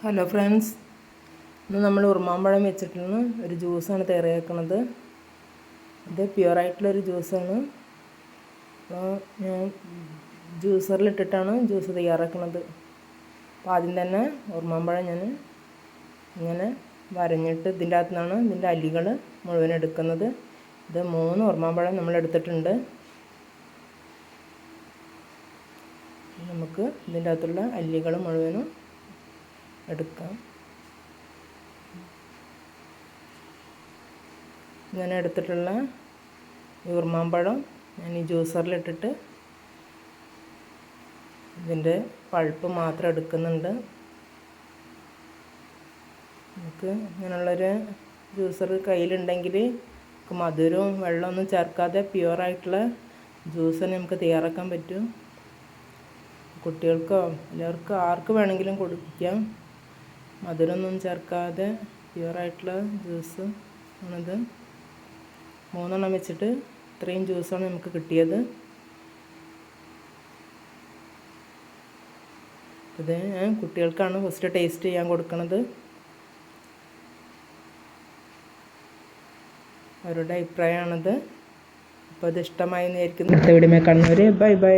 Hello friends, ഇന്ന് നമ്മൾ ഉറുമാമ്പഴം വെച്ചിട്ടുള്ള ഒരു ജ്യൂസാണ് തയ്യാറാക്കുന്നത്. ഇത് പ്യുവറായിട്ടുള്ളൊരു ജ്യൂസാണ്. ഞാൻ ജ്യൂസറിലിട്ടിട്ടാണ് ജ്യൂസ് തയ്യാറാക്കുന്നത്. അപ്പോൾ ആദ്യം തന്നെ ഉറുമാമ്പഴം ഞാൻ ഇങ്ങനെ വരഞ്ഞിട്ട് ഇതിൻ്റെ അകത്തു നിന്നാണ് ഇതിൻ്റെ അല്ലികൾ മുഴുവൻ എടുക്കുന്നത്. ഇത് 3 ഉറുമാമ്പഴം നമ്മൾ എടുത്തിട്ടുണ്ട്. നമുക്ക് ഇതിൻ്റെ അകത്തുള്ള അല്ലികൾ മുഴുവനും എടുക്കാം. ഇങ്ങനെ എടുത്തിട്ടുള്ള ഈ ഉറുമാമ്പഴം ഞാൻ ഈ ജ്യൂസറിലിട്ടിട്ട് ഇതിൻ്റെ പൾപ്പ് മാത്രം എടുക്കുന്നുണ്ട്. നമുക്ക് ഇങ്ങനെയുള്ളൊരു ജ്യൂസർ കയ്യിലുണ്ടെങ്കിൽ മധുരവും വെള്ളമൊന്നും ചേർക്കാതെ പ്യുവറായിട്ടുള്ള ജ്യൂസ് നമുക്ക് തയ്യാറാക്കാൻ പറ്റും. കുട്ടികൾക്കോ എല്ലാവർക്കും ആർക്ക് വേണമെങ്കിലും കുടിക്കാം. മധുരമൊന്നും ചേർക്കാതെ പ്യുവറായിട്ടുള്ള ജ്യൂസ് ആണിത്. 3 എണ്ണം വെച്ചിട്ട് ഇത്രയും ജ്യൂസാണ് നമുക്ക് കിട്ടിയത്. ഇത് ഞാൻ കുട്ടികൾക്കാണ് ഫസ്റ്റ് ടേസ്റ്റ് ചെയ്യാൻ കൊടുക്കുന്നത്. അവരുടെ അഭിപ്രായമാണിത്. അപ്പോൾ ഇത് ഇഷ്ടമായി എന്ന് വിചാരിക്കുന്നു. അടുത്ത വീഡിയോയിൽ കാണുന്നവരെ ബൈ ബൈ.